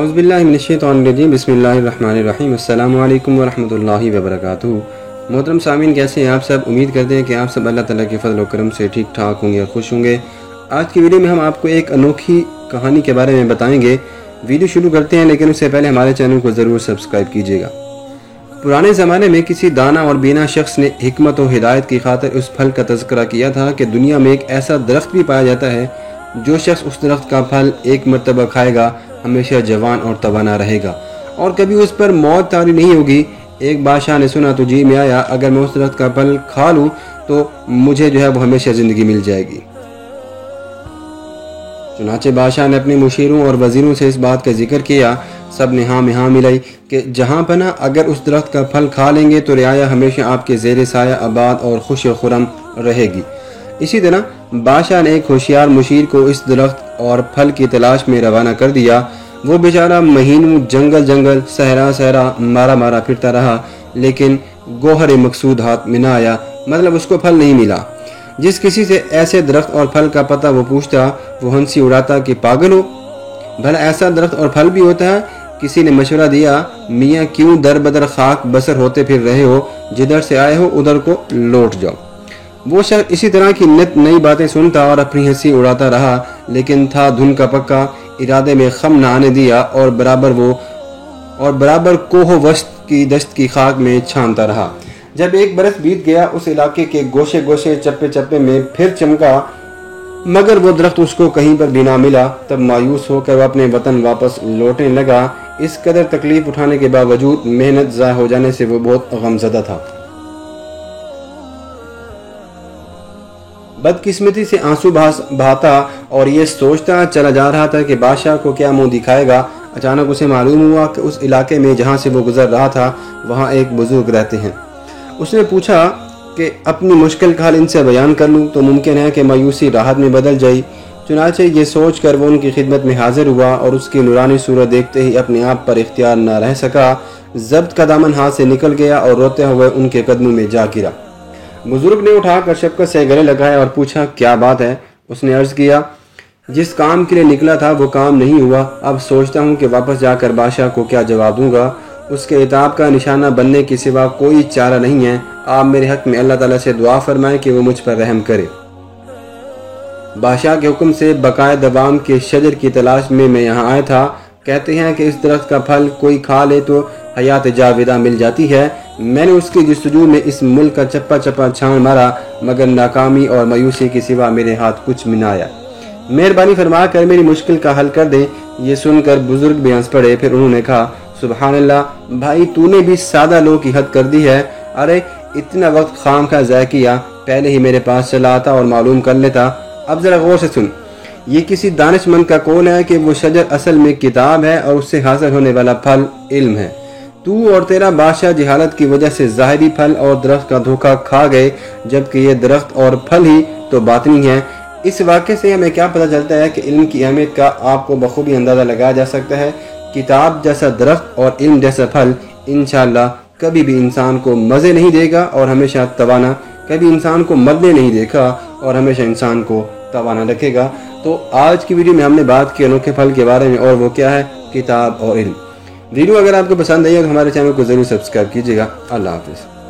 औज़ु बिल्लाहि मिनश्शैतानिर्रजीम बिस्मिल्लाहिर्रहमानिर्रहीम अस्सलामु अलैकुम वरहमतुल्लाहि वबरकातुहू। मोहतरम सामीन, कैसे हैं आप सब? उम्मीद करते हैं कि आप सब अल्लाह ताला के फजल व करम से ठीक ठाक होंगे और खुश होंगे। आज की वीडियो में हम आपको एक अनोखी कहानी के बारे में बताएंगे। वीडियो शुरू करते हैं, लेकिन उससे पहले हमारे चैनल को ज़रूर सब्सक्राइब कीजिएगा। पुराने ज़माने में किसी दाना और बीना शख्स ने हिकमत और हिदायत की खातिर उस फल का तज़किरा किया था कि दुनिया में एक ऐसा दरख्त भी पाया जाता है जो शख्स उस दरख्त का फल एक मरतबा खाएगा हमेशा जवान और तवाना रहेगा और कभी उस पर मौत तारी नहीं होगी। एक बादशाह ने सुना तो जी में आया, अगर मैं उस दरख्त का फल खा लूँ तो मुझे जो है वो हमेशा ज़िंदगी मिल जाएगी। चुनाचे बादशाह ने अपने मुशीरों और वज़ीरों से इस बात का जिक्र किया। सब ने हाँ में हाँ मिलाई कि जहाँ पना अगर उस दरख्त का फल खा लेंगे तो रियाया हमेशा आपके ज़ेर साया आबाद और खुश खुरम रहेगी। इसी तरह बादशाह ने एक होशियार मुशीर को इस दरख्त और फल की तलाश में रवाना कर दिया। वो बेचारा महीनों जंगल जंगल सहरा सहरा मारा मारा फिरता रहा, लेकिन गोहर मकसूद हाथ में ना आया, मतलब उसको फल नहीं मिला। जिस किसी से ऐसे दरख्त और फल का पता वो पूछता, वो हंसी उड़ाता कि पागल हो, भला ऐसा दरख्त और फल भी होता है? किसी ने मशवरा दिया, मियाँ क्यों दर बदर खाक बसर होते फिर रहे हो, जिधर से आए हो उधर को लौट जाओ। वो शख्स इसी तरह की नित नई बातें सुनता और अपनी हंसी उड़ाता रहा, लेकिन था धुन का पक्का, इरादे में खम न आने दिया और बराबर कोह वस्त की दस्त की खाक में छानता रहा। जब एक बरस बीत गया, उस इलाके के गोशे गोशे चप्पे चप्पे में फिर चमका, मगर वो दरख्त उसको कहीं पर भी ना मिला। तब मायूस होकर वह अपने वतन वापस लौटने लगा। इस कदर तकलीफ उठाने के बावजूद मेहनत ज़ाया हो जाने से वो बहुत गमज़दा था। बदकिस्मती से आंसू बहाता और ये सोचता चला जा रहा था कि बादशाह को क्या मुंह दिखाएगा। अचानक उसे मालूम हुआ कि उस इलाके में जहाँ से वो गुजर रहा था वहाँ एक बुजुर्ग रहते हैं। उसने पूछा कि अपनी मुश्किल का हाल इनसे बयान कर लूँ तो मुमकिन है कि मायूसी राहत में बदल जाए। चुनाचे ये सोच कर वो उनकी खिदमत में हाजिर हुआ और उसकी नूरानी सूरत देखते ही अपने आप पर इख्तियार न रह सका। जब्त का दामन हाथ से निकल गया और रोते हुए उनके कदमों में जा गिरा। बुजुर्ग ने उठाकर शफ़क़त से गले लगाया और पूछा, क्या बात है? उसने अर्ज़ किया, जिस काम के लिए निकला था वो काम नहीं हुआ। अब सोचता हूँ कि वापस जाकर बादशाह को क्या जवाब दूंगा। उसके इताब का निशाना बनने के सिवा कोई चारा नहीं है। आप मेरे हक़ में अल्लाह ताला से दुआ फरमाएं कि वो मुझ पर रहम करे। बादशाह के हुक्म से बकाए दवाम के शजर की तलाश में मैं यहाँ आया था। कहते हैं कि इस दरख्त का फल कोई खा ले तो हयात जाविदा मिल जाती है। मैंने उसकी जस्तजू में इस मुल्क का चप्पा चप्पा छान मारा, मगर नाकामी और मायूसी के सिवा मेरे हाथ कुछ में न आया। मेहरबानी फरमा कर मेरी मुश्किल का हल कर दे। ये सुनकर बुजुर्ग भी हंस पड़े। फिर उन्होंने कहा, सुबहान अल्लाह भाई, तूने भी सादा लोग की हद कर दी है। अरे इतना वक्त खाम खा ज़ाया किया, पहले ही मेरे पास चला आता और मालूम कर लेता। अब ज़रा गौर से सुन, ये किसी दानिशमंद का कौल है कि वो शजर असल में किताब है और उससे हासिल होने वाला फल इल्म है। तू और तेरा बादशाह जहालत की वजह से ज़ाहिरी फल और दरख्त का धोखा खा गए, जबकि ये दरख्त और फल ही तो बातिनी है। इस वाक़े से हमें क्या पता चलता है कि इल्म की अहमियत का आपको बखूबी अंदाज़ा लगाया जा सकता है। किताब जैसा दरख्त और इल्म जैसा फल इंशाअल्लाह कभी भी इंसान को मज़े नहीं देगा और हमेशा तवाना, कभी इंसान को मरने नहीं देखा और हमेशा इंसान को तवाना रखेगा। तो आज की वीडियो में हमने बात की अनोखे फल के बारे में, और वो क्या है? किताब और इल्म। वीडियो अगर आपको पसंद आई है तो हमारे चैनल को ज़रूर सब्सक्राइब कीजिएगा। अल्लाह हाफ़िज़।